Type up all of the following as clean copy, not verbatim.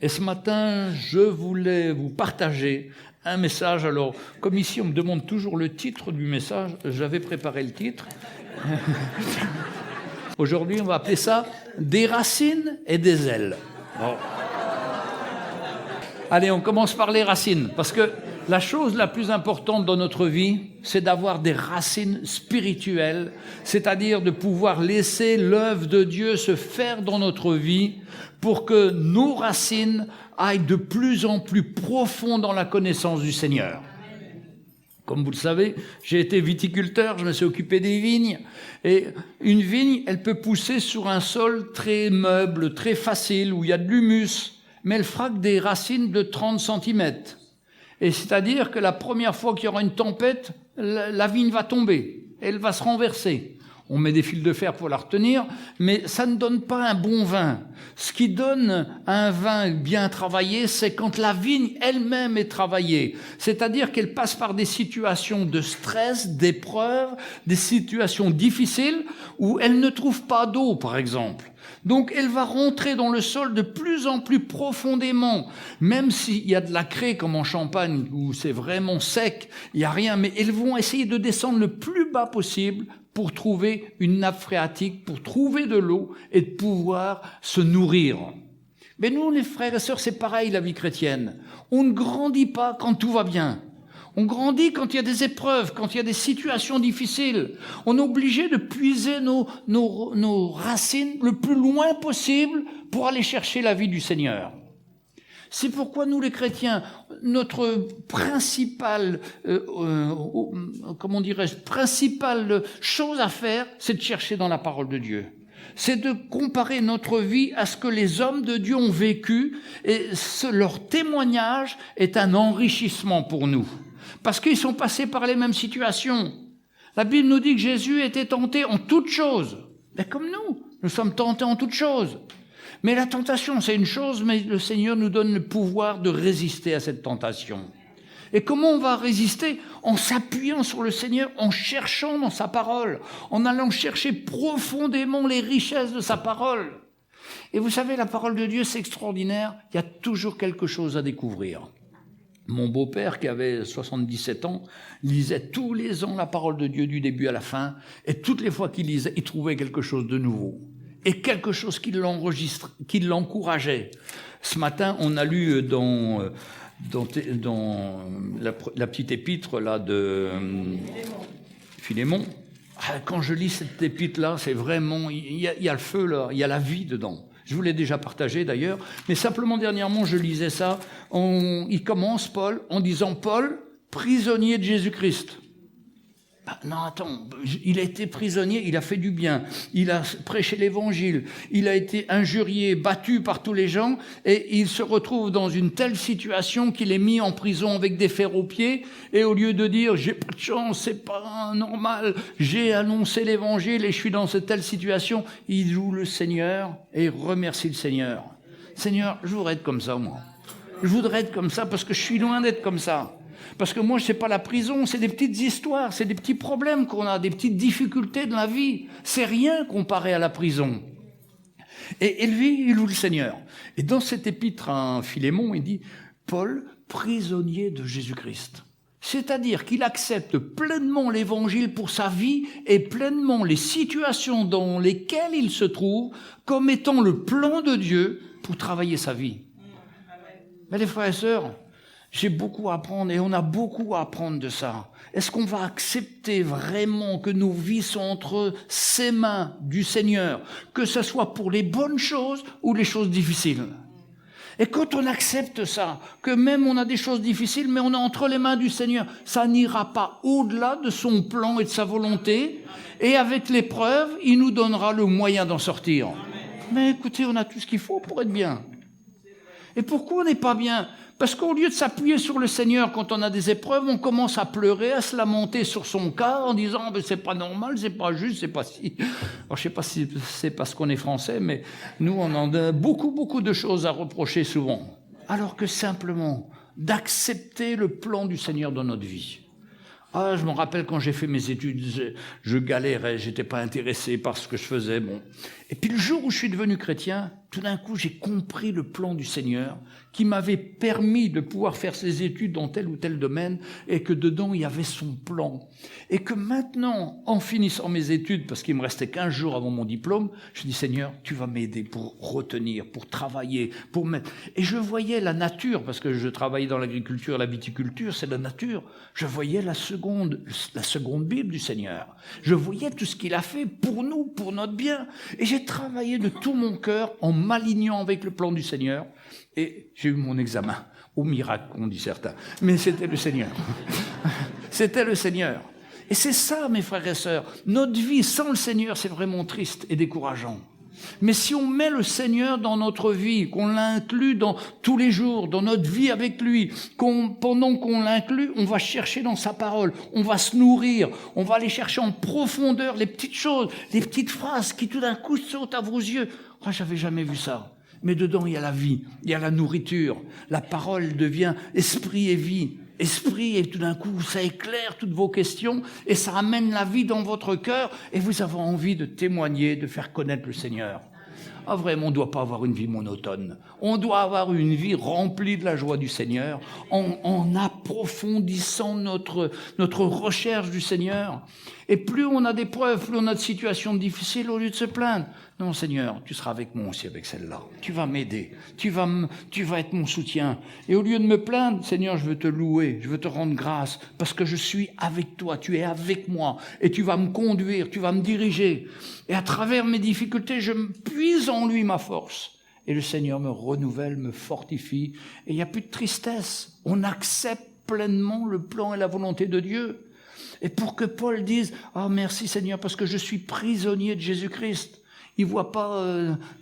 Et ce matin, je voulais vous partager un message. Alors, comme ici, on me demande toujours le titre du message, j'avais préparé le titre. Aujourd'hui, on va appeler ça « Des racines et des ailes ». Bon. Allez, on commence par les racines, parce que la chose la plus importante dans notre vie, c'est d'avoir des racines spirituelles, c'est-à-dire de pouvoir laisser l'œuvre de Dieu se faire dans notre vie pour que nos racines aillent de plus en plus profond dans la connaissance du Seigneur. Comme vous le savez, j'ai été viticulteur, je me suis occupé des vignes. Et une vigne, elle peut pousser sur un sol très meuble, très facile, où il y a de l'humus, mais elle frappe des racines de 30 cm. Et c'est-à-dire que la première fois qu'il y aura une tempête, la vigne va tomber, elle va se renverser. On met des fils de fer pour la retenir, mais ça ne donne pas un bon vin. Ce qui donne un vin bien travaillé, c'est quand la vigne elle-même est travaillée. C'est-à-dire qu'elle passe par des situations de stress, d'épreuves, des situations difficiles où elle ne trouve pas d'eau, par exemple. Donc elle va rentrer dans le sol de plus en plus profondément, même s'il y a de la craie comme en Champagne, où c'est vraiment sec, il n'y a rien, mais elles vont essayer de descendre le plus bas possible pour trouver une nappe phréatique, pour trouver de l'eau et de pouvoir se nourrir. Mais nous, les frères et sœurs, c'est pareil la vie chrétienne. On ne grandit pas quand tout va bien. On grandit quand il y a des épreuves, quand il y a des situations difficiles. On est obligé de puiser nos racines le plus loin possible pour aller chercher la vie du Seigneur. C'est pourquoi nous, les chrétiens, notre principale chose à faire, c'est de chercher dans la parole de Dieu. C'est de comparer notre vie à ce que les hommes de Dieu ont vécu, et leur témoignage est un enrichissement pour nous. Parce qu'ils sont passés par les mêmes situations. La Bible nous dit que Jésus était tenté en toutes choses. Mais comme nous sommes tentés en toutes choses. Mais la tentation, c'est une chose, mais le Seigneur nous donne le pouvoir de résister à cette tentation. Et comment on va résister? En s'appuyant sur le Seigneur, en cherchant dans sa parole, en allant chercher profondément les richesses de sa parole. Et vous savez, la parole de Dieu, c'est extraordinaire. Il y a toujours quelque chose à découvrir. Mon beau-père, qui avait 77 ans, lisait tous les ans la parole de Dieu du début à la fin, et toutes les fois qu'il lisait, il trouvait quelque chose de nouveau, et quelque chose qui l'encourageait. Ce matin, on a lu dans la petite épître là, de Philémon. Quand je lis cette épître-là, c'est vraiment, il y a le feu là, il y a la vie dedans. Je vous l'ai déjà partagé d'ailleurs, mais simplement dernièrement, je lisais ça. Il commence, Paul, en disant « Paul, prisonnier de Jésus-Christ ». Non, attends, il a été prisonnier, il a fait du bien, il a prêché l'évangile, il a été injurié, battu par tous les gens, et il se retrouve dans une telle situation qu'il est mis en prison avec des fers aux pieds, et au lieu de dire « j'ai pas de chance, c'est pas normal, j'ai annoncé l'évangile et je suis dans cette telle situation », il loue le Seigneur et remercie le Seigneur. Seigneur, je voudrais être comme ça, moi. Je voudrais être comme ça parce que je suis loin d'être comme ça. Parce que moi, c'est pas la prison, c'est des petites histoires, c'est des petits problèmes qu'on a, des petites difficultés de la vie. C'est rien comparé à la prison. Et lui, il loue le Seigneur. Et dans cette épître à Philémon, il dit « Paul, prisonnier de Jésus-Christ ». C'est-à-dire qu'il accepte pleinement l'évangile pour sa vie et pleinement les situations dans lesquelles il se trouve comme étant le plan de Dieu pour travailler sa vie. Mais les frères et sœurs, j'ai beaucoup à apprendre et on a beaucoup à apprendre de ça. Est-ce qu'on va accepter vraiment que nos vies sont entre ses mains du Seigneur, que ce soit pour les bonnes choses ou les choses difficiles? Et quand on accepte ça, que même on a des choses difficiles, mais on est entre les mains du Seigneur, ça n'ira pas au-delà de son plan et de sa volonté. Et avec l'épreuve, il nous donnera le moyen d'en sortir. Mais écoutez, on a tout ce qu'il faut pour être bien. Et pourquoi on n'est pas bien? Parce qu'au lieu de s'appuyer sur le Seigneur quand on a des épreuves, on commence à pleurer, à se lamenter sur son cas en disant « c'est pas normal, c'est pas juste, c'est pas si... » Alors, je sais pas si c'est parce qu'on est français, mais nous, on en a beaucoup de choses à reprocher souvent. Alors que simplement, d'accepter le plan du Seigneur dans notre vie. Ah, je me rappelle quand j'ai fait mes études, je galérais, j'étais pas intéressé par ce que je faisais. Bon. Et puis le jour où je suis devenu chrétien, tout d'un coup, j'ai compris le plan du Seigneur qui m'avait permis de pouvoir faire ses études dans tel ou tel domaine et que dedans, il y avait son plan. Et que maintenant, en finissant mes études, parce qu'il me restait 15 jours avant mon diplôme, je dis, Seigneur, tu vas m'aider pour retenir, pour travailler, pour mettre... Et je voyais la nature, parce que je travaillais dans l'agriculture, la viticulture, c'est la nature. Je voyais la seconde Bible du Seigneur. Je voyais tout ce qu'il a fait pour nous, pour notre bien. Et j'ai travaillé de tout mon cœur en m'alignant avec le plan du Seigneur. Et j'ai eu mon examen, au miracle, on dit certains. Mais c'était le Seigneur. C'était le Seigneur. Et c'est ça, mes frères et sœurs. Notre vie sans le Seigneur, c'est vraiment triste et décourageant. Mais si on met le Seigneur dans notre vie, qu'on l'inclut dans tous les jours, dans notre vie avec lui, pendant qu'on l'inclut, on va chercher dans sa parole, on va se nourrir, on va aller chercher en profondeur les petites choses, les petites phrases qui tout d'un coup sautent à vos yeux. Moi, j'avais jamais vu ça. Mais dedans, il y a la vie, il y a la nourriture. La parole devient esprit et vie. Esprit, et tout d'un coup, ça éclaire toutes vos questions et ça amène la vie dans votre cœur et vous avez envie de témoigner, de faire connaître le Seigneur. Ah, vraiment, on ne doit pas avoir une vie monotone. On doit avoir une vie remplie de la joie du Seigneur en approfondissant notre recherche du Seigneur. Et plus on a des preuves, plus on a de situations difficiles, au lieu de se plaindre. Non, Seigneur, tu seras avec moi aussi avec celle-là. Tu vas m'aider. Tu vas être mon soutien. Et au lieu de me plaindre, Seigneur, je veux te louer, je veux te rendre grâce, parce que je suis avec toi, tu es avec moi, et tu vas me conduire, tu vas me diriger. Et à travers mes difficultés, je me puise en lui ma force. Et le Seigneur me renouvelle, me fortifie, et il n'y a plus de tristesse. On accepte pleinement le plan et la volonté de Dieu. Et pour que Paul dise « Ah, merci Seigneur, parce que je suis prisonnier de Jésus-Christ », il voit pas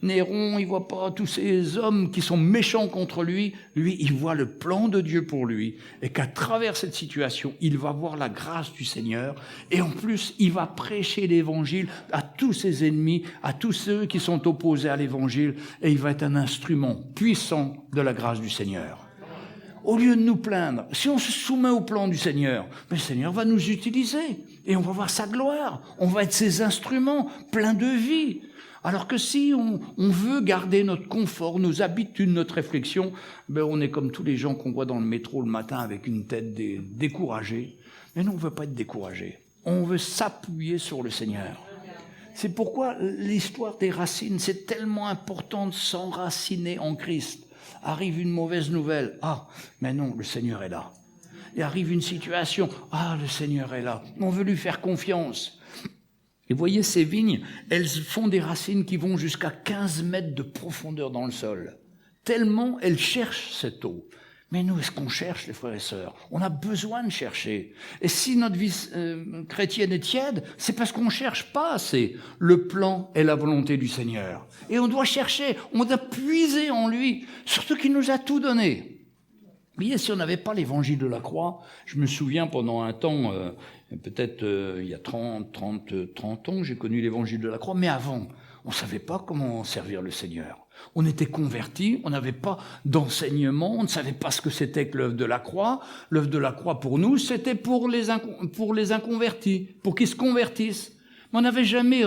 Néron, il voit pas tous ces hommes qui sont méchants contre lui. Lui, il voit le plan de Dieu pour lui. Et qu'à travers cette situation, il va voir la grâce du Seigneur. Et en plus, il va prêcher l'évangile à tous ses ennemis, à tous ceux qui sont opposés à l'évangile. Et il va être un instrument puissant de la grâce du Seigneur. Au lieu de nous plaindre, si on se soumet au plan du Seigneur, le Seigneur va nous utiliser. Et on va voir sa gloire. On va être ses instruments pleins de vie. Alors que si on veut garder notre confort, nos habitudes, notre réflexion, on est comme tous les gens qu'on voit dans le métro le matin avec une tête découragée. Mais nous, on ne veut pas être découragés. On veut s'appuyer sur le Seigneur. C'est pourquoi l'histoire des racines, c'est tellement important de s'enraciner en Christ. Arrive une mauvaise nouvelle. Ah, mais non, le Seigneur est là. Et arrive une situation. Ah, le Seigneur est là. On veut lui faire confiance. Et voyez, ces vignes, elles font des racines qui vont jusqu'à 15 mètres de profondeur dans le sol. Tellement elles cherchent cette eau. Mais nous, est-ce qu'on cherche, les frères et sœurs? On a besoin de chercher. Et si notre vie chrétienne est tiède, c'est parce qu'on ne cherche pas assez le plan et la volonté du Seigneur. Et on doit chercher, on doit puiser en lui, surtout qu'il nous a tout donné. Vous voyez, si on n'avait pas l'évangile de la croix, je me souviens pendant un temps, peut-être il y a 30 ans, j'ai connu l'évangile de la croix, mais avant, on ne savait pas comment servir le Seigneur. On était convertis, on n'avait pas d'enseignement, on ne savait pas ce que c'était que l'œuvre de la croix. L'œuvre de la croix, pour nous, c'était pour les inconvertis, pour qu'ils se convertissent. Mais on n'avait jamais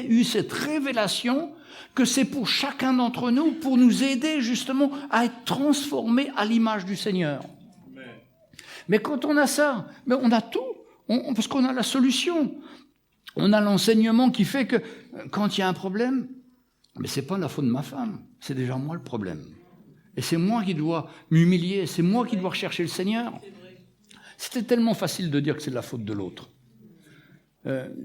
eu cette révélation que c'est pour chacun d'entre nous, pour nous aider justement à être transformés à l'image du Seigneur. Amen. Mais quand on a ça, on a tout, parce qu'on a la solution. On a l'enseignement qui fait que quand il y a un problème, mais c'est pas la faute de ma femme, c'est déjà moi le problème. Et c'est moi qui dois m'humilier, c'est moi qui dois rechercher le Seigneur. C'était tellement facile de dire que c'est de la faute de l'autre.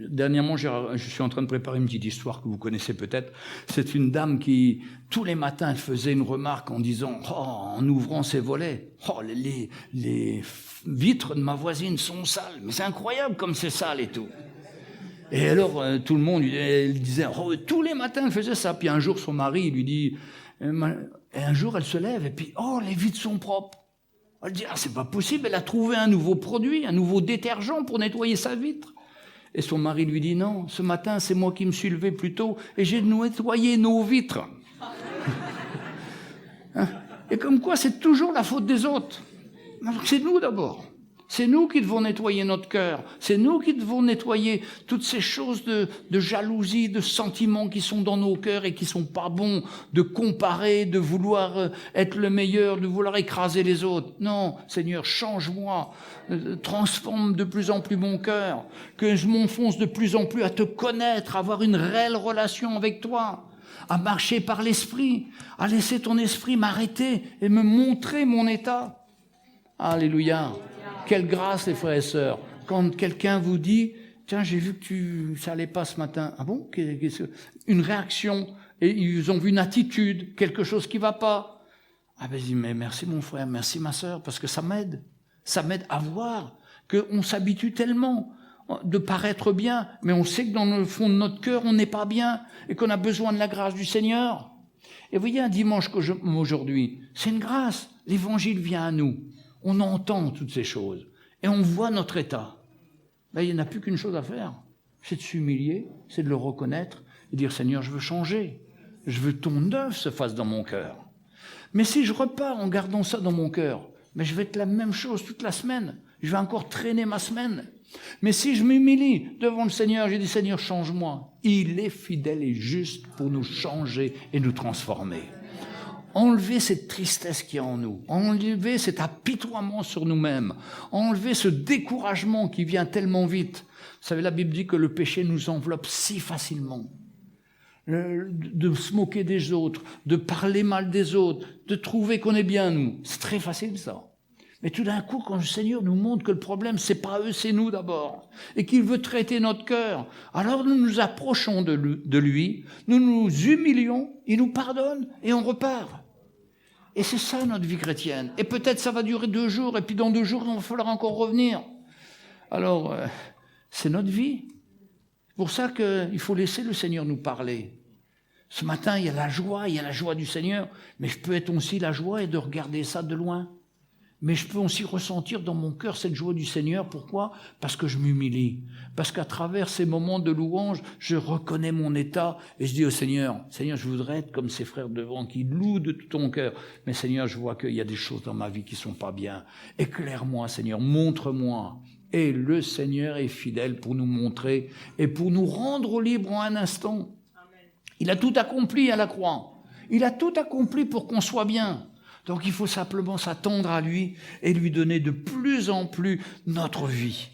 Dernièrement, je suis en train de préparer une petite histoire que vous connaissez peut-être. C'est une dame qui, tous les matins, elle faisait une remarque en disant « Oh, en ouvrant ses volets, oh, les vitres de ma voisine sont sales. Mais c'est incroyable comme c'est sale et tout. » Et alors, tout le monde, elle disait oh, tous les matins, elle faisait ça. Puis un jour, son mari, il lui dit et un jour, elle se lève et puis « Oh, les vitres sont propres. » Elle dit « Ah, c'est pas possible, elle a trouvé un nouveau produit, un nouveau détergent pour nettoyer sa vitre. » Et son mari lui dit « Non, ce matin, c'est moi qui me suis levé plus tôt et j'ai nettoyé nos vitres. » Et comme quoi, c'est toujours la faute des autres. Alors c'est nous d'abord. C'est nous qui devons nettoyer notre cœur. C'est nous qui devons nettoyer toutes ces choses de jalousie, de sentiments qui sont dans nos cœurs et qui sont pas bons, de comparer, de vouloir être le meilleur, de vouloir écraser les autres. Non, Seigneur, change-moi, transforme de plus en plus mon cœur, que je m'enfonce de plus en plus à te connaître, à avoir une réelle relation avec toi, à marcher par l'esprit, à laisser ton esprit m'arrêter et me montrer mon état. Alléluia. Quelle grâce, les frères et sœurs, quand quelqu'un vous dit « Tiens, j'ai vu que ça allait pas ce matin. » Ah bon? Une réaction, et ils ont vu une attitude, quelque chose qui va pas. Ah ben, je dis « Mais merci mon frère, merci ma sœur, parce que ça m'aide. Ça m'aide à voir qu'on s'habitue tellement de paraître bien, mais on sait que dans le fond de notre cœur, on n'est pas bien, et qu'on a besoin de la grâce du Seigneur. » Et vous voyez, un dimanche comme aujourd'hui, c'est une grâce. L'évangile vient à nous. On entend toutes ces choses et on voit notre état. Ben, il n'y en a plus qu'une chose à faire, c'est de s'humilier, c'est de le reconnaître et dire « Seigneur, je veux changer, je veux ton œuvre se fasse dans mon cœur. » Mais si je repars en gardant ça dans mon cœur, ben, je vais être la même chose toute la semaine, je vais encore traîner ma semaine. Mais si je m'humilie devant le Seigneur, j'ai dit « Seigneur, change-moi », il est fidèle et juste pour nous changer et nous transformer. Enlever cette tristesse qui est en nous, enlever cet apitoiement sur nous-mêmes, enlever ce découragement qui vient tellement vite. Vous savez, la Bible dit que le péché nous enveloppe si facilement. De se moquer des autres, de parler mal des autres, de trouver qu'on est bien nous. C'est très facile ça. Mais tout d'un coup, quand le Seigneur nous montre que le problème, c'est pas eux, c'est nous d'abord, et qu'il veut traiter notre cœur, alors nous nous approchons de lui, nous nous humilions, il nous pardonne et on repart. Et c'est ça notre vie chrétienne. Et peut-être ça va durer 2 jours, et puis dans 2 jours, il va falloir encore revenir. Alors, c'est notre vie. C'est pour ça qu'il faut laisser le Seigneur nous parler. Ce matin, il y a la joie du Seigneur, mais je peux être aussi la joie et de regarder ça de loin. Mais je peux aussi ressentir dans mon cœur cette joie du Seigneur. Pourquoi? Parce que je m'humilie. Parce qu'à travers ces moments de louange, je reconnais mon état et je dis au Seigneur, Seigneur, je voudrais être comme ces frères devant qui louent de tout ton cœur. Mais Seigneur, je vois qu'il y a des choses dans ma vie qui sont pas bien. Éclaire-moi, Seigneur, montre-moi. Et le Seigneur est fidèle pour nous montrer et pour nous rendre libres en un instant. Il a tout accompli à la croix. Il a tout accompli pour qu'on soit bien. Donc il faut simplement s'attendre à lui et lui donner de plus en plus notre vie.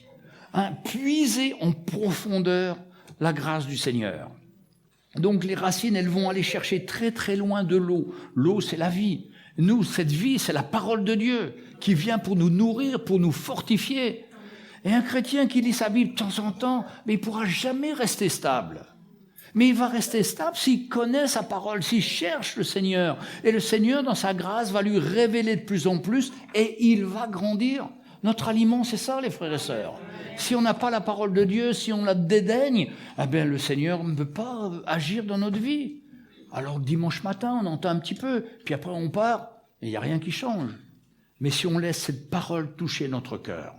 Puiser en profondeur la grâce du Seigneur. Donc les racines, elles vont aller chercher très très loin de l'eau. L'eau, c'est la vie. Nous, cette vie, c'est la parole de Dieu qui vient pour nous nourrir, pour nous fortifier. Et un chrétien qui lit sa Bible de temps en temps, mais il ne pourra jamais rester stable. Mais il va rester stable s'il connaît sa parole, s'il cherche le Seigneur. Et le Seigneur, dans sa grâce, va lui révéler de plus en plus et il va grandir. Notre aliment, c'est ça, les frères et sœurs. Si on n'a pas la parole de Dieu, si on la dédaigne, eh bien, le Seigneur ne peut pas agir dans notre vie. Alors, dimanche matin, on entend un petit peu, puis après, on part, et il n'y a rien qui change. Mais si on laisse cette parole toucher notre cœur,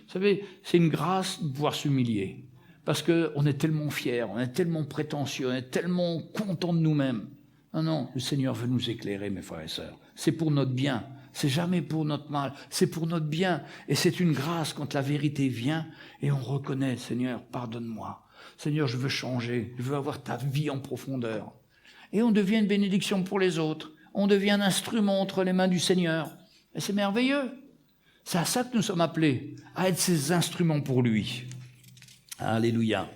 vous savez, c'est une grâce de pouvoir s'humilier. Parce qu'on est tellement fiers, on est tellement prétentieux, on est tellement content de nous-mêmes. Non, le Seigneur veut nous éclairer, mes frères et sœurs. C'est pour notre bien. C'est jamais pour notre mal. C'est pour notre bien. Et c'est une grâce quand la vérité vient et on reconnaît, Seigneur, pardonne-moi. Seigneur, je veux changer. Je veux avoir ta vie en profondeur. Et on devient une bénédiction pour les autres. On devient un instrument entre les mains du Seigneur. Et c'est merveilleux. C'est à ça que nous sommes appelés, à être ces instruments pour lui. Alléluia.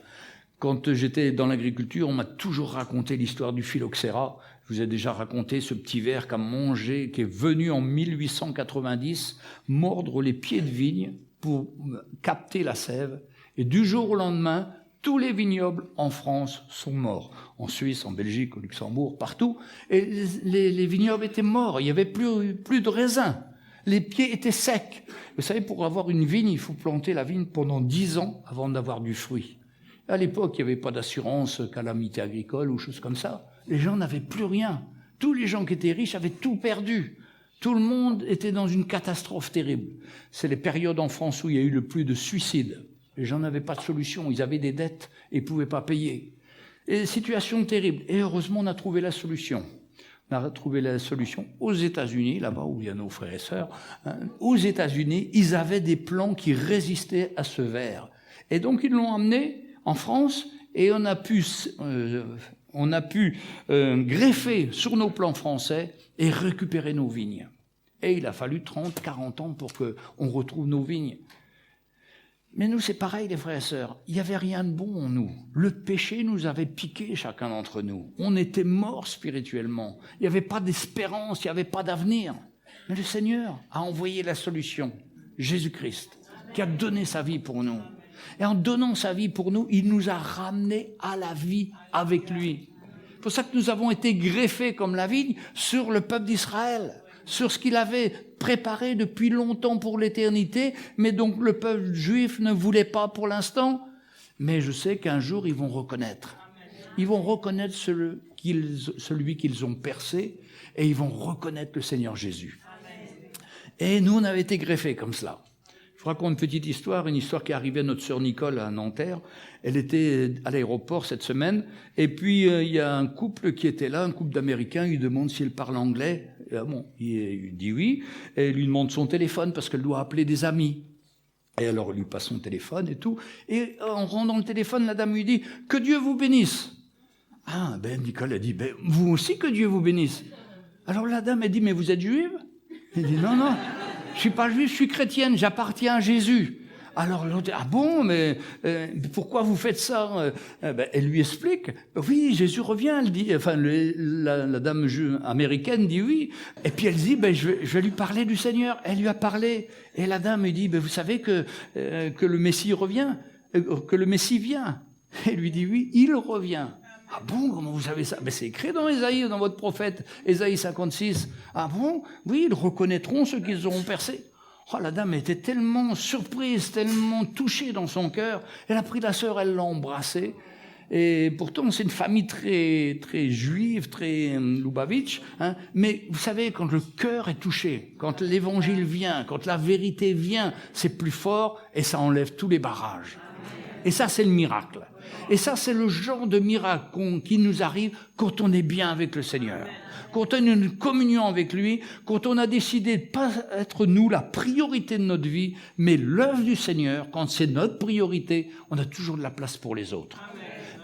Quand j'étais dans l'agriculture, on m'a toujours raconté l'histoire du phylloxéra. Je vous ai déjà raconté ce petit ver qu'a mangé, qui est venu en 1890 mordre les pieds de vigne pour capter la sève. Et du jour au lendemain, tous les vignobles en France sont morts. En Suisse, en Belgique, au Luxembourg, partout. Et les vignobles étaient morts. Il n'y avait plus de raisins. Les pieds étaient secs. Vous savez, pour avoir une vigne, il faut planter la vigne pendant 10 ans avant d'avoir du fruit. À l'époque, il n'y avait pas d'assurance calamité agricole ou choses comme ça. Les gens n'avaient plus rien. Tous les gens qui étaient riches avaient tout perdu. Tout le monde était dans une catastrophe terrible. C'est les périodes en France où il y a eu le plus de suicides. Les gens n'avaient pas de solution. Ils avaient des dettes et ne pouvaient pas payer. Et situation terrible. Et heureusement, on a trouvé la solution. On a retrouvé la solution aux États-Unis, là-bas où il y a nos frères et sœurs. Aux États-Unis, ils avaient des plants qui résistaient à ce ver. Et donc, ils l'ont amené en France et on a pu greffer sur nos plants français et récupérer nos vignes. Et il a fallu 30, 40 ans pour qu'on retrouve nos vignes. Mais nous, c'est pareil, les frères et sœurs. Il n'y avait rien de bon en nous. Le péché nous avait piqué, chacun d'entre nous. On était morts spirituellement. Il n'y avait pas d'espérance, il n'y avait pas d'avenir. Mais le Seigneur a envoyé la solution, Jésus-Christ, qui a donné sa vie pour nous. Et en donnant sa vie pour nous, il nous a ramenés à la vie avec lui. C'est pour ça que nous avons été greffés comme la vigne sur le peuple d'Israël, sur ce qu'il avait préparé depuis longtemps pour l'éternité, mais donc le peuple juif ne voulait pas pour l'instant. Mais je sais qu'un jour, ils vont reconnaître. Ils vont reconnaître celui qu'ils ont percé, et ils vont reconnaître le Seigneur Jésus. Et nous, on avait été greffés comme cela. Je vous raconte une petite histoire, une histoire qui est arrivée à notre sœur Nicole à Nanterre. Elle était à l'aéroport cette semaine, et puis il y a un couple qui était là, un couple d'Américains, il lui demande si elle parle anglais. Il dit oui, et il lui demande son téléphone parce qu'elle doit appeler des amis. Et alors il lui passe son téléphone et tout, et en rendant le téléphone, la dame lui dit « Que Dieu vous bénisse !» Ah, Nicole a dit « Vous aussi que Dieu vous bénisse !» Alors la dame a dit « Mais vous êtes juive ?» Il dit « Non, non. Je suis pas juif, je suis chrétienne, j'appartiens à Jésus. » Alors l'autre dit « Ah bon, mais pourquoi vous faites ça ?» Elle lui explique. « Oui, Jésus revient. » Elle dit, enfin, la dame américaine dit oui. Et puis elle dit « Je vais lui parler du Seigneur. » Elle lui a parlé. Et la dame lui dit « Vous savez que le Messie revient, que le Messie vient. » Elle lui dit « Oui, il revient. » Ah bon, comment vous savez ça? C'est écrit dans Ésaïe, dans votre prophète, Ésaïe 56. Ah bon? Oui, ils reconnaîtront ceux qu'ils auront percés. Oh, la dame était tellement surprise, tellement touchée dans son cœur. Elle a pris la sœur, elle l'a embrassée. Et pourtant, c'est une famille très, très juive, très Lubavitch. Mais vous savez, quand le cœur est touché, quand l'évangile vient, quand la vérité vient, c'est plus fort et ça enlève tous les barrages. Et ça, c'est le miracle. Et ça, c'est le genre de miracle qui nous arrive quand on est bien avec le Seigneur. Quand on a une communion avec lui, quand on a décidé de ne pas être nous la priorité de notre vie, mais l'œuvre du Seigneur, quand c'est notre priorité, on a toujours de la place pour les autres.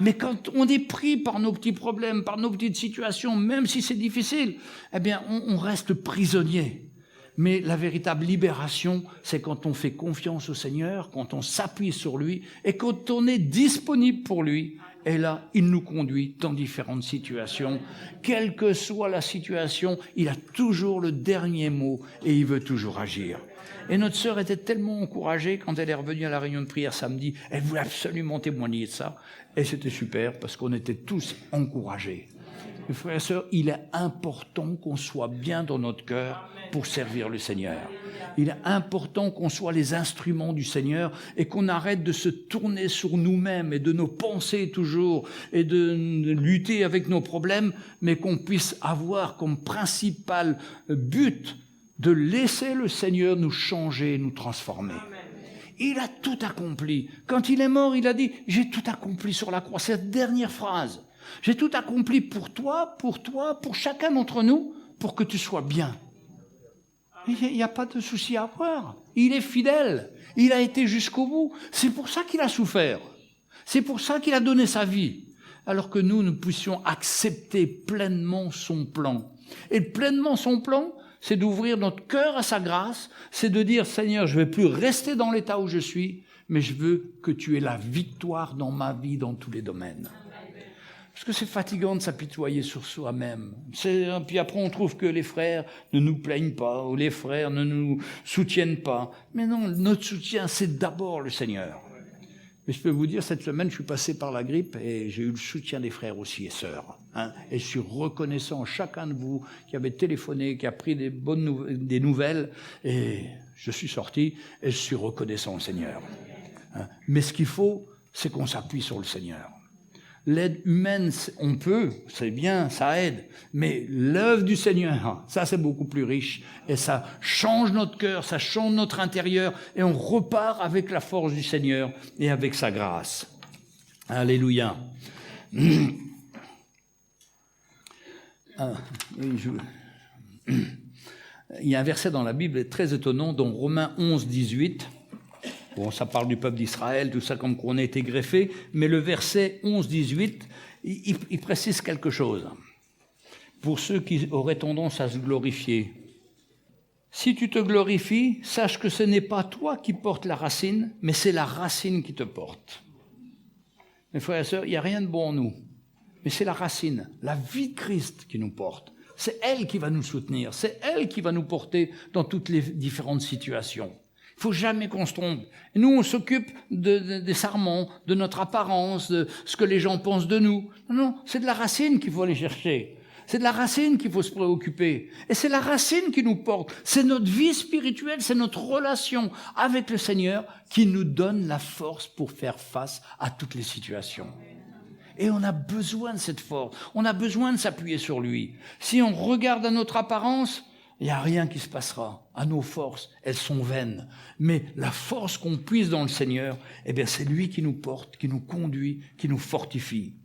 Mais quand on est pris par nos petits problèmes, par nos petites situations, même si c'est difficile, eh bien, on reste prisonnier. Mais la véritable libération, c'est quand on fait confiance au Seigneur, quand on s'appuie sur lui et quand on est disponible pour lui. Et là, il nous conduit dans différentes situations. Quelle que soit la situation, il a toujours le dernier mot et il veut toujours agir. Et notre sœur était tellement encouragée quand elle est revenue à la réunion de prière samedi. Elle voulait absolument témoigner de ça. Et c'était super parce qu'on était tous encouragés. Mes frères et sœurs, il est important qu'on soit bien dans notre cœur pour servir le Seigneur. Il est important qu'on soit les instruments du Seigneur et qu'on arrête de se tourner sur nous-mêmes et de nos pensées toujours et de lutter avec nos problèmes, mais qu'on puisse avoir comme principal but de laisser le Seigneur nous changer, nous transformer. Il a tout accompli. Quand il est mort, il a dit « J'ai tout accompli sur la croix ». Cette dernière phrase. J'ai tout accompli pour toi, pour chacun d'entre nous, pour que tu sois bien. Il n'y a pas de souci à avoir. Il est fidèle. Il a été jusqu'au bout. C'est pour ça qu'il a souffert. C'est pour ça qu'il a donné sa vie. Alors que nous puissions accepter pleinement son plan. Et pleinement son plan, c'est d'ouvrir notre cœur à sa grâce. C'est de dire, Seigneur, je ne vais plus rester dans l'état où je suis, mais je veux que tu aies la victoire dans ma vie, dans tous les domaines. Parce que c'est fatigant de s'apitoyer sur soi-même. Puis après, on trouve que les frères ne nous plaignent pas, ou les frères ne nous soutiennent pas. Mais non, notre soutien, c'est d'abord le Seigneur. Mais je peux vous dire, cette semaine, je suis passé par la grippe et j'ai eu le soutien des frères aussi et sœurs. Et je suis reconnaissant à chacun de vous qui avait téléphoné, qui a pris des nouvelles. Et je suis sorti et je suis reconnaissant au Seigneur. Mais ce qu'il faut, c'est qu'on s'appuie sur le Seigneur. L'aide humaine, on peut, c'est bien, ça aide, mais l'œuvre du Seigneur, ça c'est beaucoup plus riche, et ça change notre cœur, ça change notre intérieur, et on repart avec la force du Seigneur et avec sa grâce. Alléluia. Oui, il y a un verset dans la Bible très étonnant, dans Romains 11, 18. Bon, ça parle du peuple d'Israël, tout ça comme qu'on a été greffé, mais le verset 11, 18, il précise quelque chose. Pour ceux qui auraient tendance à se glorifier. Si tu te glorifies, sache que ce n'est pas toi qui portes la racine, mais c'est la racine qui te porte. Mes frères et sœurs, il n'y a rien de bon en nous, mais c'est la racine, la vie de Christ qui nous porte. C'est elle qui va nous soutenir, c'est elle qui va nous porter dans toutes les différentes situations. Il ne faut jamais qu'on se trompe. Et nous, on s'occupe des sarments, de notre apparence, de ce que les gens pensent de nous. Non, c'est de la racine qu'il faut aller chercher. C'est de la racine qu'il faut se préoccuper. Et c'est la racine qui nous porte. C'est notre vie spirituelle, c'est notre relation avec le Seigneur qui nous donne la force pour faire face à toutes les situations. Et on a besoin de cette force. On a besoin de s'appuyer sur lui. Si on regarde à notre apparence, il n'y a rien qui se passera. À nos forces, elles sont vaines. Mais la force qu'on puise dans le Seigneur, eh bien, c'est lui qui nous porte, qui nous conduit, qui nous fortifie.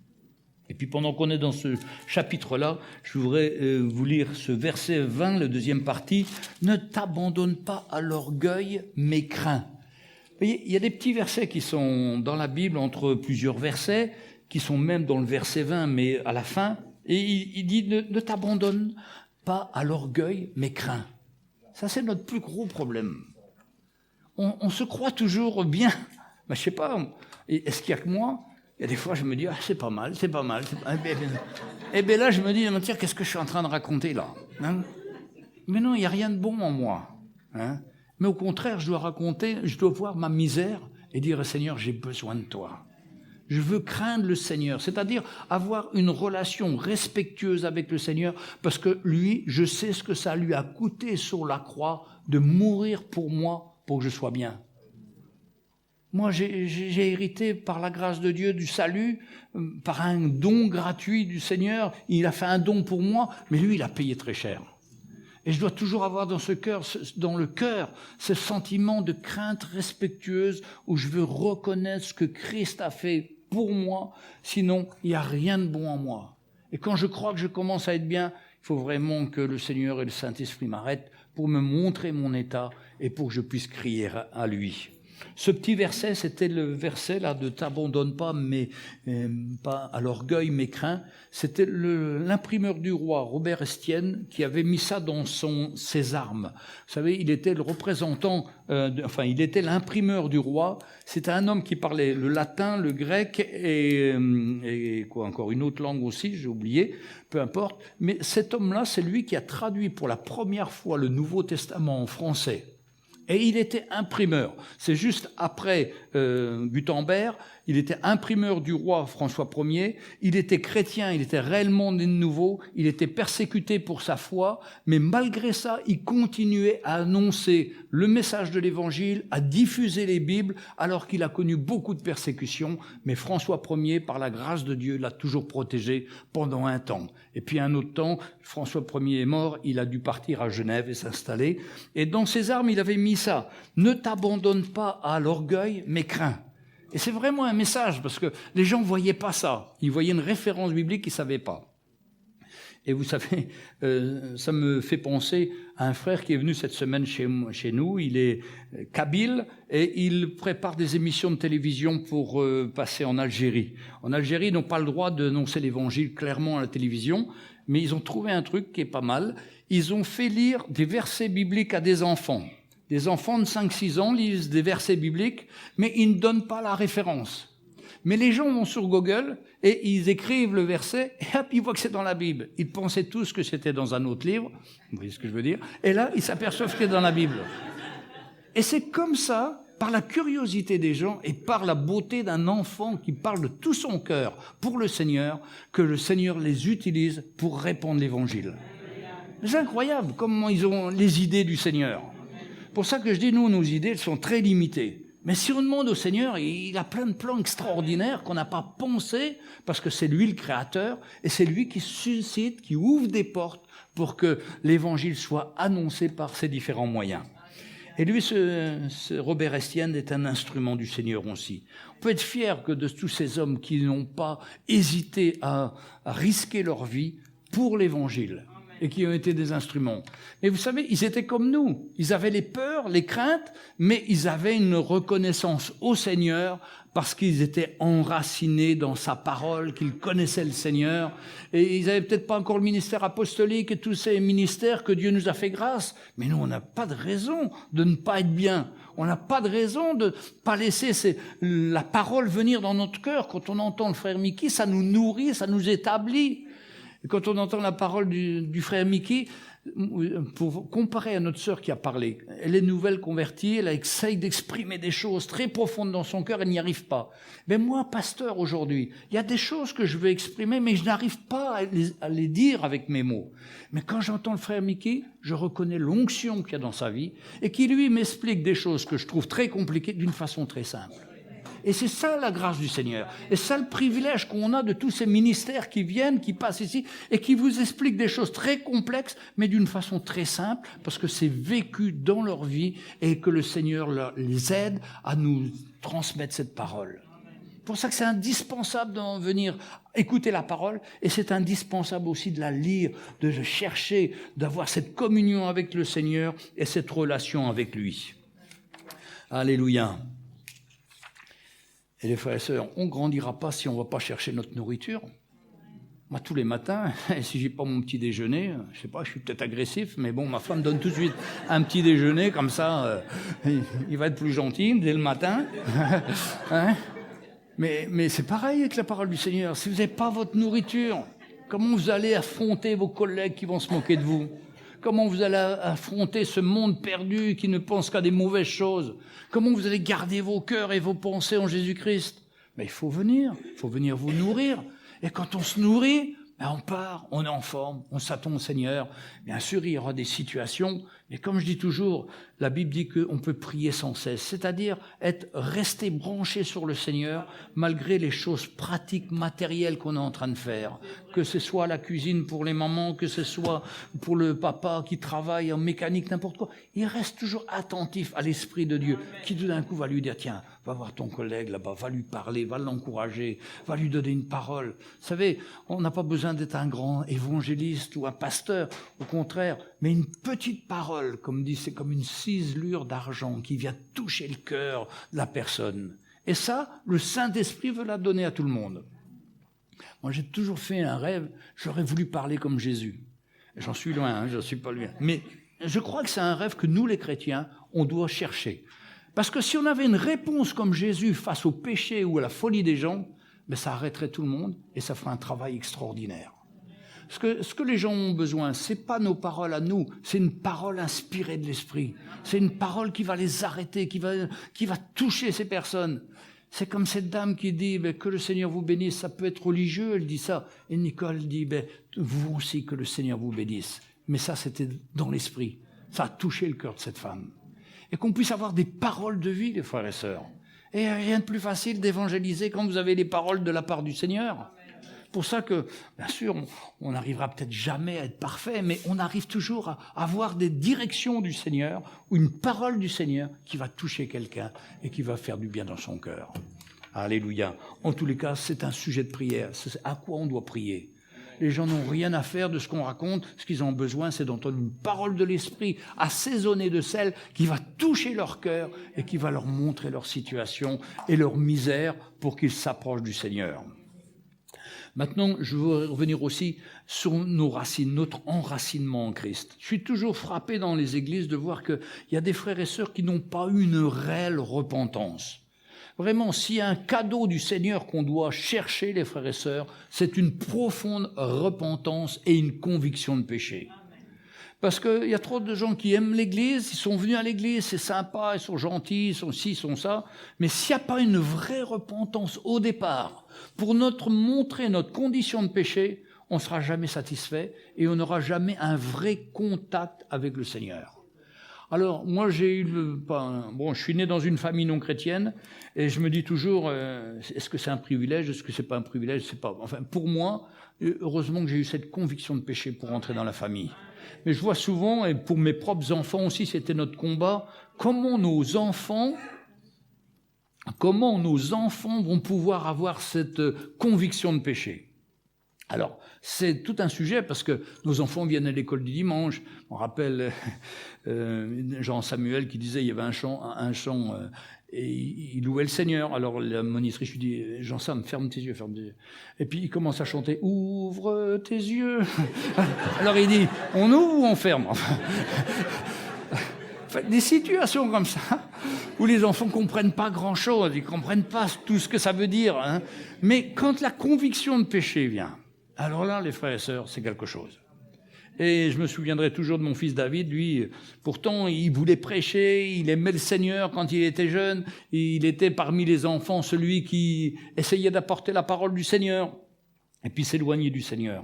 Et puis pendant qu'on est dans ce chapitre-là, je voudrais vous lire ce verset 20, le deuxième partie. « Ne t'abandonne pas à l'orgueil, mais crains. » Vous voyez, il y a des petits versets qui sont dans la Bible, entre plusieurs versets, qui sont même dans le verset 20, mais à la fin. Et il dit « Ne t'abandonne pas à l'orgueil, mais crains. » Ça, c'est notre plus gros problème. On se croit toujours bien. Mais je sais pas, est-ce qu'il y a que moi ? Il y a des fois, je me dis, c'est pas mal. Et bien là, je me dis, tiens, qu'est-ce que je suis en train de raconter là, hein? Mais non, il n'y a rien de bon en moi. Hein? Mais au contraire, je dois voir ma misère et dire, Seigneur, j'ai besoin de toi. Je veux craindre le Seigneur, c'est-à-dire avoir une relation respectueuse avec le Seigneur, parce que lui, je sais ce que ça lui a coûté sur la croix de mourir pour moi, pour que je sois bien. Moi, j'ai hérité par la grâce de Dieu du salut, par un don gratuit du Seigneur. Il a fait un don pour moi, mais lui, il a payé très cher. Et je dois toujours avoir dans le cœur, ce sentiment de crainte respectueuse où je veux reconnaître ce que Christ a fait pour moi. Sinon, il n'y a rien de bon en moi. Et quand je crois que je commence à être bien, il faut vraiment que le Seigneur et le Saint-Esprit m'arrêtent pour me montrer mon état et pour que je puisse crier à lui. Ce petit verset, c'était le verset là de « t'abandonne pas, mais pas à l'orgueil, mais crains ». C'était l'imprimeur du roi, Robert Estienne, qui avait mis ça dans ses armes. Vous savez, il était le représentant, il était l'imprimeur du roi. C'était un homme qui parlait le latin, le grec et quoi encore, une autre langue aussi, j'ai oublié, peu importe. Mais cet homme-là, c'est lui qui a traduit pour la première fois le Nouveau Testament en français. Et il était imprimeur. C'est juste après Gutenberg, il était imprimeur du roi François Ier. Il était chrétien, il était réellement né de nouveau. Il était persécuté pour sa foi, mais malgré ça, il continuait à annoncer le message de l'Évangile, à diffuser les Bibles, alors qu'il a connu beaucoup de persécutions. Mais François Ier, par la grâce de Dieu, l'a toujours protégé pendant un temps. Et puis un autre temps, François Ier est mort, il a dû partir à Genève et s'installer. Et dans ses armes, il avait mis ça. Ne t'abandonne pas à l'orgueil, mais crains. Et c'est vraiment un message, parce que les gens ne voyaient pas ça. Ils voyaient une référence biblique qu'ils ne savaient pas. Et vous savez, ça me fait penser à un frère qui est venu cette semaine chez nous. Il est kabyle et il prépare des émissions de télévision pour passer en Algérie. En Algérie, ils n'ont pas le droit d'annoncer l'évangile clairement à la télévision, mais ils ont trouvé un truc qui est pas mal. Ils ont fait lire des versets bibliques à des enfants. Des enfants de 5-6 ans lisent des versets bibliques, mais ils ne donnent pas la référence. Mais les gens vont sur Google et ils écrivent le verset et hop, ils voient que c'est dans la Bible. Ils pensaient tous que c'était dans un autre livre, vous voyez ce que je veux dire, et là, ils s'aperçoivent que c'est dans la Bible. Et c'est comme ça, par la curiosité des gens et par la beauté d'un enfant qui parle de tout son cœur pour le Seigneur, que le Seigneur les utilise pour répandre l'Évangile. C'est incroyable comment ils ont les idées du Seigneur. Pour ça que je dis, nous, nos idées, elles sont très limitées. Mais si on demande au Seigneur, il a plein de plans extraordinaires qu'on n'a pas pensé, parce que c'est lui le créateur, et c'est lui qui suscite, qui ouvre des portes pour que l'Évangile soit annoncé par ces différents moyens. Et lui, ce Robert Estienne est un instrument du Seigneur aussi. On peut être fier que de tous ces hommes qui n'ont pas hésité à risquer leur vie pour l'Évangile et qui ont été des instruments. Mais vous savez, ils étaient comme nous. Ils avaient les peurs, les craintes, mais ils avaient une reconnaissance au Seigneur parce qu'ils étaient enracinés dans sa parole, qu'ils connaissaient le Seigneur. Et ils n'avaient peut-être pas encore le ministère apostolique et tous ces ministères que Dieu nous a fait grâce. Mais nous, on n'a pas de raison de ne pas être bien. On n'a pas de raison de ne pas laisser la parole venir dans notre cœur. Quand on entend le frère Mickey, ça nous nourrit, ça nous établit. Et quand on entend la parole du frère Mickey, pour comparer à notre sœur qui a parlé, elle est nouvelle convertie, elle essaye d'exprimer des choses très profondes dans son cœur, elle n'y arrive pas. Mais moi, pasteur, aujourd'hui, il y a des choses que je veux exprimer, mais je n'arrive pas à les dire avec mes mots. Mais quand j'entends le frère Mickey, je reconnais l'onction qu'il y a dans sa vie et qui, lui, m'explique des choses que je trouve très compliquées d'une façon très simple. Et c'est ça la grâce du Seigneur. Et c'est ça le privilège qu'on a de tous ces ministères qui viennent, qui passent ici, et qui vous expliquent des choses très complexes, mais d'une façon très simple, parce que c'est vécu dans leur vie et que le Seigneur les aide à nous transmettre cette parole. C'est pour ça que c'est indispensable d'en venir écouter la parole, et c'est indispensable aussi de la lire, de chercher, d'avoir cette communion avec le Seigneur et cette relation avec lui. Alléluia. Et les frères et sœurs, on ne grandira pas si on ne va pas chercher notre nourriture. Moi, tous les matins, si je n'ai pas mon petit déjeuner, je ne sais pas, je suis peut-être agressif, mais bon, ma femme donne tout de suite un petit déjeuner, comme ça, il va être plus gentil dès le matin. Hein? Mais c'est pareil avec la parole du Seigneur. Si vous n'avez pas votre nourriture, comment vous allez affronter vos collègues qui vont se moquer de vous ? Comment vous allez affronter ce monde perdu qui ne pense qu'à des mauvaises choses? Comment vous allez garder vos cœurs et vos pensées en Jésus-Christ? Mais il faut venir vous nourrir. Et quand on se nourrit, on part, on est en forme, on s'attend au Seigneur. Bien sûr, il y aura des situations, mais comme je dis toujours, la Bible dit qu'on peut prier sans cesse, c'est-à-dire rester branché sur le Seigneur malgré les choses pratiques, matérielles qu'on est en train de faire. Que ce soit la cuisine pour les mamans, que ce soit pour le papa qui travaille en mécanique, n'importe quoi. Il reste toujours attentif à l'Esprit de Dieu qui tout d'un coup va lui dire, tiens, va voir ton collègue là-bas, va lui parler, va l'encourager, va lui donner une parole. Vous savez, on n'a pas besoin d'être un grand évangéliste ou un pasteur, au contraire, mais une petite parole, comme dit, c'est comme une ciselure d'argent qui vient toucher le cœur de la personne. Et ça, le Saint-Esprit veut la donner à tout le monde. Moi, j'ai toujours fait un rêve, j'aurais voulu parler comme Jésus. J'en suis loin, je ne suis pas loin. Mais je crois que c'est un rêve que nous, les chrétiens, on doit chercher. Parce que si on avait une réponse comme Jésus face au péché ou à la folie des gens, ça arrêterait tout le monde et ça ferait un travail extraordinaire. Ce que les gens ont besoin, ce n'est pas nos paroles à nous, c'est une parole inspirée de l'Esprit. C'est une parole qui va les arrêter, qui va toucher ces personnes. C'est comme cette dame qui dit que le Seigneur vous bénisse, ça peut être religieux, elle dit ça. Et Nicole dit, vous aussi que le Seigneur vous bénisse. Mais ça, c'était dans l'Esprit. Ça a touché le cœur de cette femme. Et qu'on puisse avoir des paroles de vie, les frères et sœurs. Et rien de plus facile d'évangéliser quand vous avez les paroles de la part du Seigneur. Pour ça que, bien sûr, on n'arrivera peut-être jamais à être parfait, mais on arrive toujours à avoir des directions du Seigneur ou une parole du Seigneur qui va toucher quelqu'un et qui va faire du bien dans son cœur. Alléluia. En tous les cas, c'est un sujet de prière. C'est à quoi on doit prier. Les gens n'ont rien à faire de ce qu'on raconte. Ce qu'ils ont besoin, c'est d'entendre une parole de l'Esprit assaisonnée de celle qui va toucher leur cœur et qui va leur montrer leur situation et leur misère pour qu'ils s'approchent du Seigneur. Maintenant, je veux revenir aussi sur nos racines, notre enracinement en Christ. Je suis toujours frappé dans les églises de voir qu'il y a des frères et sœurs qui n'ont pas eu une réelle repentance. Vraiment, s'il y a un cadeau du Seigneur qu'on doit chercher, les frères et sœurs, c'est une profonde repentance et une conviction de péché. Parce qu'il y a trop de gens qui aiment l'Église, ils sont venus à l'Église, c'est sympa, ils sont gentils, ils sont ci, ils sont ça. Mais s'il n'y a pas une vraie repentance au départ, pour montrer notre condition de péché, on ne sera jamais satisfait et on n'aura jamais un vrai contact avec le Seigneur. Alors, moi, je suis né dans une famille non chrétienne et je me dis toujours, est-ce que c'est un privilège, est-ce que c'est pas un privilège, c'est pas. Enfin, pour moi, heureusement que j'ai eu cette conviction de péché pour entrer dans la famille. Mais je vois souvent, et pour mes propres enfants aussi, c'était notre combat, comment nos enfants vont pouvoir avoir cette conviction de péché. Alors, c'est tout un sujet parce que nos enfants viennent à l'école du dimanche. On rappelle Jean Samuel qui disait il y avait un chant et il louait le Seigneur. Alors la monitrice lui dit « Jean Sam, ferme tes yeux, ferme tes yeux ». Et puis il commence à chanter « Ouvre tes yeux ». Alors il dit « On ouvre ou on ferme ?» Enfin, des situations comme ça, où les enfants ne comprennent pas grand-chose, ils ne comprennent pas tout ce que ça veut dire. Hein. Mais quand la conviction de péché vient, alors là, les frères et sœurs, c'est quelque chose. Et je me souviendrai toujours de mon fils David, lui, pourtant, il voulait prêcher, il aimait le Seigneur quand il était jeune, il était parmi les enfants celui qui essayait d'apporter la parole du Seigneur, et puis s'éloigner du Seigneur.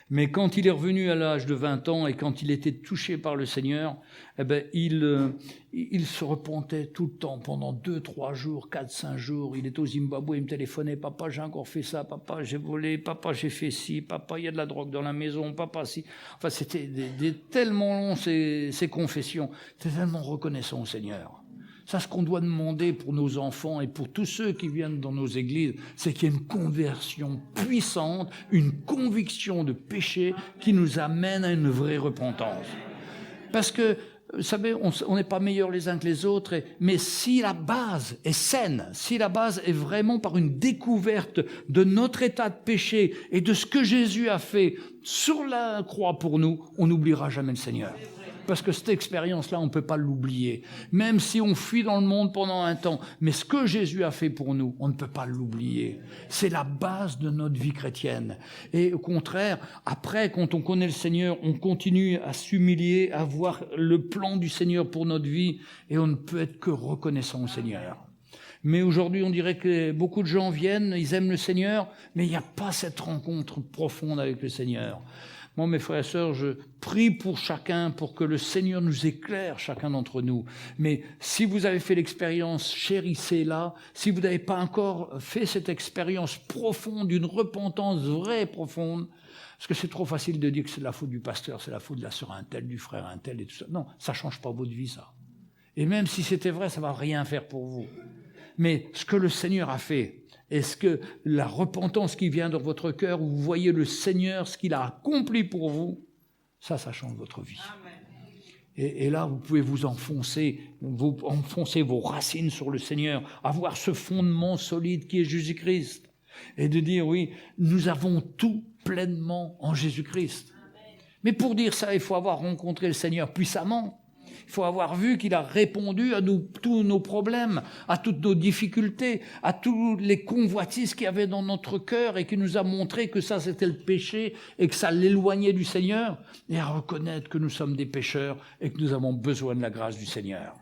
Mais quand il est revenu à l'âge de 20 ans et quand il était touché par le Seigneur, eh ben, il se repentait tout le temps, pendant 2, 3 jours, 4, 5 jours. Il était au Zimbabwe, il me téléphonait, « Papa, j'ai encore fait ça, papa, j'ai volé, papa, j'ai fait ci, papa, il y a de la drogue dans la maison, papa, si... » Enfin, c'était tellement long, ces confessions. C'était tellement reconnaissant au Seigneur. Ça, ce qu'on doit demander pour nos enfants et pour tous ceux qui viennent dans nos églises, c'est qu'il y ait une conversion puissante, une conviction de péché qui nous amène à une vraie repentance. Parce que, vous savez, on n'est pas meilleurs les uns que les autres, mais si la base est saine, si la base est vraiment par une découverte de notre état de péché et de ce que Jésus a fait sur la croix pour nous, on n'oubliera jamais le Seigneur. Parce que cette expérience-là, on ne peut pas l'oublier. Même si on fuit dans le monde pendant un temps, mais ce que Jésus a fait pour nous, on ne peut pas l'oublier. C'est la base de notre vie chrétienne. Et au contraire, après, quand on connaît le Seigneur, on continue à s'humilier, à voir le plan du Seigneur pour notre vie, et on ne peut être que reconnaissant au Seigneur. Mais aujourd'hui, on dirait que beaucoup de gens viennent, ils aiment le Seigneur, mais il n'y a pas cette rencontre profonde avec le Seigneur. Moi, mes frères et sœurs, je prie pour chacun, pour que le Seigneur nous éclaire, chacun d'entre nous. Mais si vous avez fait l'expérience, chérissez-la. Si vous n'avez pas encore fait cette expérience profonde, d'une repentance vraie, profonde, parce que c'est trop facile de dire que c'est de la faute du pasteur, c'est la faute de la sœur un tel, du frère un tel et tout ça. Non, ça ne change pas votre vie, ça. Et même si c'était vrai, ça ne va rien faire pour vous. Mais ce que le Seigneur a fait, est-ce que la repentance qui vient dans votre cœur, où vous voyez le Seigneur, ce qu'il a accompli pour vous, ça change votre vie. Et là, vous pouvez vous enfoncer vos racines sur le Seigneur, avoir ce fondement solide qui est Jésus-Christ. Et de dire, oui, nous avons tout pleinement en Jésus-Christ. Mais pour dire ça, il faut avoir rencontré le Seigneur puissamment. Il faut avoir vu qu'il a répondu à tous nos problèmes, à toutes nos difficultés, à toutes les convoitises qu'il y avait dans notre cœur et qui nous a montré que ça c'était le péché et que ça l'éloignait du Seigneur, et à reconnaître que nous sommes des pécheurs et que nous avons besoin de la grâce du Seigneur.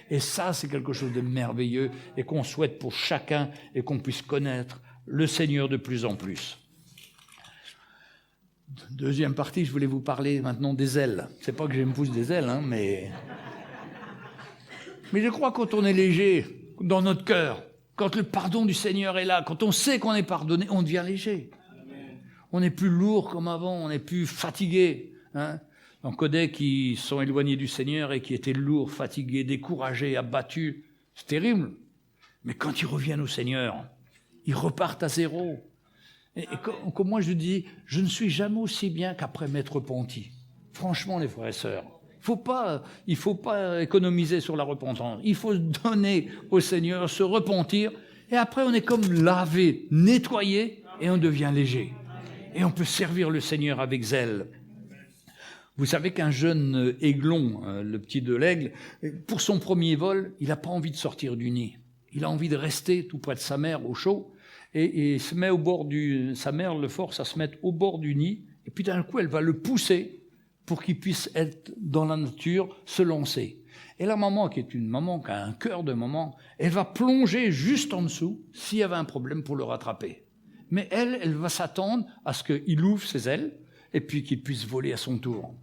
Et ça, c'est quelque chose de merveilleux et qu'on souhaite pour chacun et qu'on puisse connaître le Seigneur de plus en plus. Deuxième partie, je voulais vous parler maintenant des ailes. C'est pas que je me pousse des ailes, hein, mais je crois que quand on est léger dans notre cœur, quand le pardon du Seigneur est là, quand on sait qu'on est pardonné, on devient léger. On n'est plus lourd comme avant, on n'est plus fatigué. Hein. On connaît qui sont éloignés du Seigneur et qui étaient lourds, fatigués, découragés, abattus. C'est terrible. Mais quand ils reviennent au Seigneur, ils repartent à zéro. Et comme moi je dis, je ne suis jamais aussi bien qu'après m'être repenti. Franchement, les frères et sœurs, il faut pas économiser sur la repentance. Il faut donner au Seigneur, se repentir, et après on est comme lavé, nettoyé, et on devient léger. Et on peut servir le Seigneur avec zèle. Vous savez qu'un jeune aiglon, le petit de l'aigle, pour son premier vol, il n'a pas envie de sortir du nid. Il a envie de rester tout près de sa mère au chaud, et il se met au bord sa mère le force à se mettre au bord du nid, et puis d'un coup elle va le pousser pour qu'il puisse être dans la nature, se lancer. Et la maman, qui est une maman, qui a un cœur de maman, elle va plonger juste en dessous s'il y avait un problème pour le rattraper. Mais elle va s'attendre à ce qu'il ouvre ses ailes et puis qu'il puisse voler à son tour.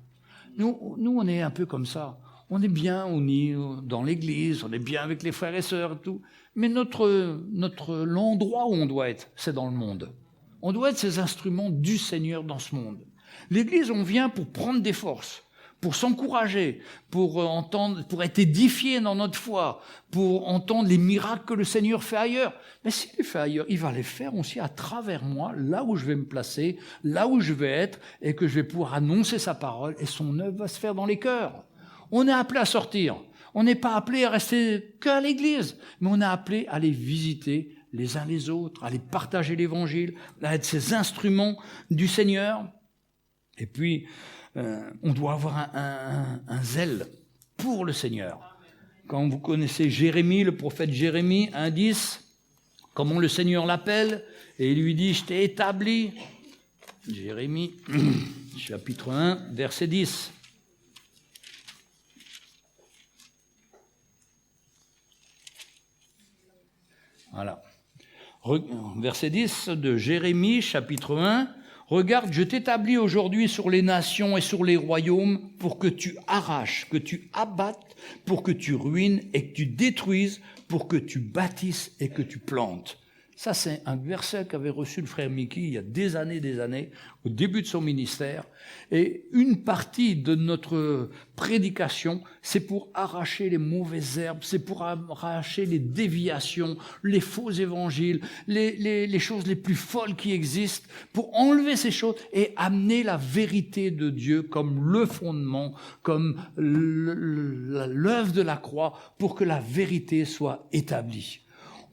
Nous, on est un peu comme ça. On est bien unis dans l'église, on est bien avec les frères et sœurs et tout. Mais l'endroit où on doit être, c'est dans le monde. On doit être ces instruments du Seigneur dans ce monde. L'église, on vient pour prendre des forces, pour s'encourager, pour entendre, pour être édifié dans notre foi, pour entendre les miracles que le Seigneur fait ailleurs. Mais s'il les fait ailleurs, il va les faire aussi à travers moi, là où je vais me placer, là où je vais être, et que je vais pouvoir annoncer sa parole, et son œuvre va se faire dans les cœurs. On est appelé à sortir. On n'est pas appelé à rester qu'à l'église, mais on est appelé à les visiter les uns les autres, à les partager l'évangile, à être ces instruments du Seigneur. Et puis, on doit avoir un zèle pour le Seigneur. Quand vous connaissez Jérémie, le prophète Jérémie, 1:10, comment le Seigneur l'appelle, et il lui dit « Je t'ai établi ». Jérémie, chapitre 1, verset 10. Voilà. Verset 10 de Jérémie, chapitre 1. « Regarde, je t'établis aujourd'hui sur les nations et sur les royaumes pour que tu arraches, que tu abattes, pour que tu ruines et que tu détruises, pour que tu bâtisses et que tu plantes. » Ça, c'est un verset qu'avait reçu le frère Mickey il y a des années, au début de son ministère. Et une partie de notre prédication, c'est pour arracher les mauvaises herbes, c'est pour arracher les déviations, les faux évangiles, les choses les plus folles qui existent, pour enlever ces choses et amener la vérité de Dieu comme le fondement, comme l'œuvre de la croix, pour que la vérité soit établie.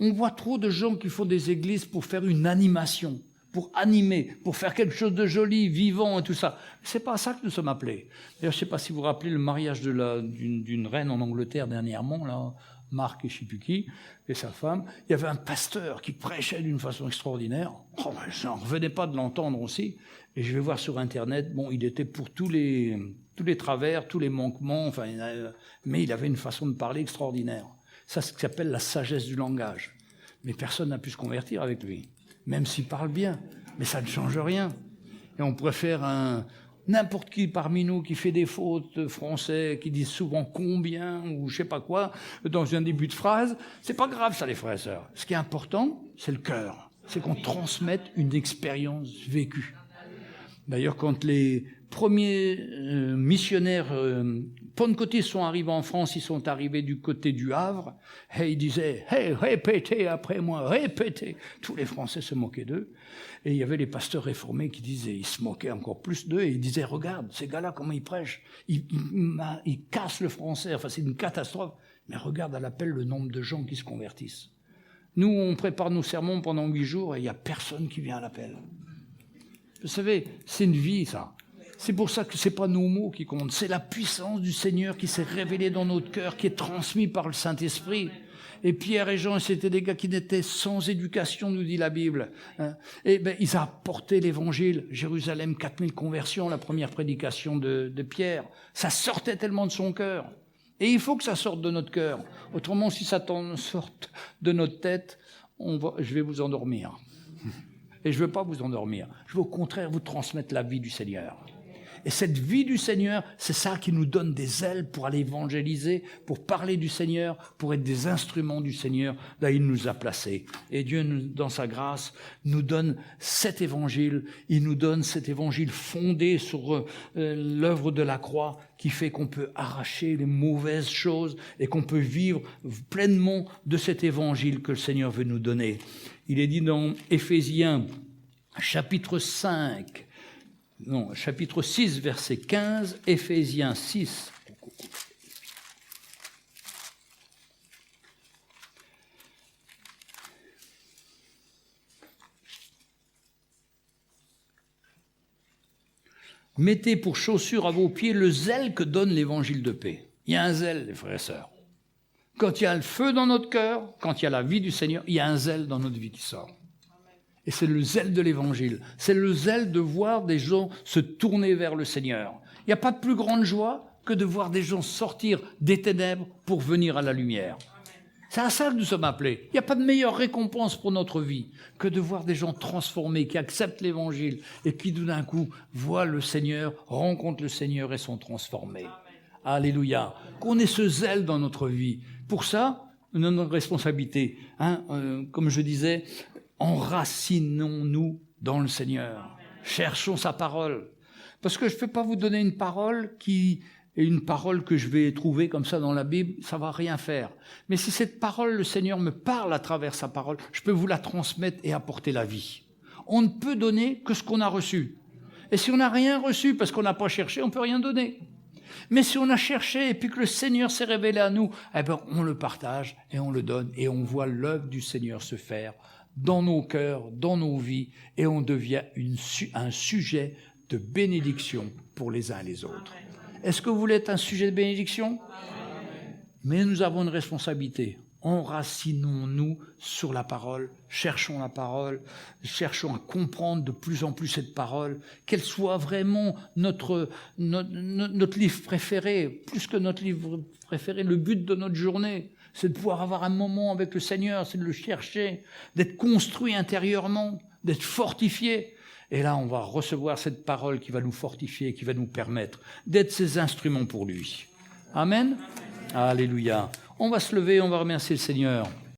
On voit trop de gens qui font des églises pour faire une animation, pour animer, pour faire quelque chose de joli, vivant et tout ça. C'est pas à ça que nous sommes appelés. D'ailleurs, je ne sais pas si vous vous rappelez le mariage d'une reine en Angleterre dernièrement, là, Marc et je ne sais plus qui, et sa femme. Il y avait un pasteur qui prêchait d'une façon extraordinaire. Oh, je n'en revenais pas de l'entendre aussi. Et je vais voir sur Internet, bon, il était pour tous les travers, tous les manquements, enfin, mais il avait une façon de parler extraordinaire. Ça, c'est ce qui s'appelle la sagesse du langage. Mais personne n'a pu se convertir avec lui, même s'il parle bien. Mais ça ne change rien. Et on préfère n'importe qui parmi nous qui fait des fautes français, qui disent souvent combien ou je sais pas quoi dans un début de phrase. C'est pas grave ça, les frères et sœurs. Ce qui est important, c'est le cœur. C'est qu'on transmette une expérience vécue. D'ailleurs, quand les premiers missionnaires pentecôtistes sont arrivés en France, ils sont arrivés du côté du Havre, et ils disaient « Hey, répétez après moi, répétez !» Tous les Français se moquaient d'eux. Et il y avait les pasteurs réformés qui disaient, ils se moquaient encore plus d'eux, et ils disaient « Regarde, ces gars-là, comment ils prêchent, ils cassent le français, enfin c'est une catastrophe. Mais regarde à l'appel le nombre de gens qui se convertissent. Nous, on prépare nos sermons pendant 8 jours, et il n'y a personne qui vient à l'appel. Vous savez, c'est une vie, ça. C'est pour ça que ce n'est pas nos mots qui comptent. C'est la puissance du Seigneur qui s'est révélée dans notre cœur, qui est transmise par le Saint-Esprit. Et Pierre et Jean, c'était des gars qui n'étaient sans éducation, nous dit la Bible. Et ils apportaient l'évangile. Jérusalem, 4000 conversions, la première prédication de Pierre. Ça sortait tellement de son cœur. Et il faut que ça sorte de notre cœur. Autrement, si ça sort de notre tête, je vais vous endormir. Et je ne veux pas vous endormir. Je veux au contraire vous transmettre la vie du Seigneur. Et cette vie du Seigneur, c'est ça qui nous donne des ailes pour aller évangéliser, pour parler du Seigneur, pour être des instruments du Seigneur. Là, il nous a placés. Et Dieu, dans sa grâce, nous donne cet évangile. Il nous donne cet évangile fondé sur l'œuvre de la croix qui fait qu'on peut arracher les mauvaises choses et qu'on peut vivre pleinement de cet évangile que le Seigneur veut nous donner. Il est dit dans Éphésiens, chapitre 6, verset 15, Éphésiens 6. Mettez pour chaussure à vos pieds le zèle que donne l'évangile de paix. Il y a un zèle, les frères et sœurs. Quand il y a le feu dans notre cœur, quand il y a la vie du Seigneur, il y a un zèle dans notre vie qui sort. Et c'est le zèle de l'évangile. C'est le zèle de voir des gens se tourner vers le Seigneur. Il n'y a pas de plus grande joie que de voir des gens sortir des ténèbres pour venir à la lumière. C'est à ça que nous sommes appelés. Il n'y a pas de meilleure récompense pour notre vie que de voir des gens transformés, qui acceptent l'évangile et qui tout d'un coup voient le Seigneur, rencontrent le Seigneur et sont transformés. Alléluia. Qu'on ait ce zèle dans notre vie. Pour ça, notre responsabilité, comme je disais, enracinons-nous dans le Seigneur. Cherchons sa parole. Parce que je ne peux pas vous donner une parole qui et une parole que je vais trouver comme ça dans la Bible, ça ne va rien faire. Mais si cette parole, le Seigneur me parle à travers sa parole, je peux vous la transmettre et apporter la vie. On ne peut donner que ce qu'on a reçu. Et si on n'a rien reçu parce qu'on n'a pas cherché, on ne peut rien donner. Mais si on a cherché et puis que le Seigneur s'est révélé à nous, eh bien, on le partage et on le donne et on voit l'œuvre du Seigneur se faire dans nos cœurs, dans nos vies, et on devient un sujet de bénédiction pour les uns et les autres. Est-ce que vous voulez être un sujet de bénédiction? Mais nous avons une responsabilité. Enracinons-nous sur la parole, cherchons la parole, cherchons à comprendre de plus en plus cette parole, qu'elle soit vraiment notre livre préféré, plus que notre livre préféré, le but de notre journée, c'est de pouvoir avoir un moment avec le Seigneur, c'est de le chercher, d'être construit intérieurement, d'être fortifié. Et là, on va recevoir cette parole qui va nous fortifier, qui va nous permettre d'être ses instruments pour lui. Amen. Alléluia. On va se lever, on va remercier le Seigneur.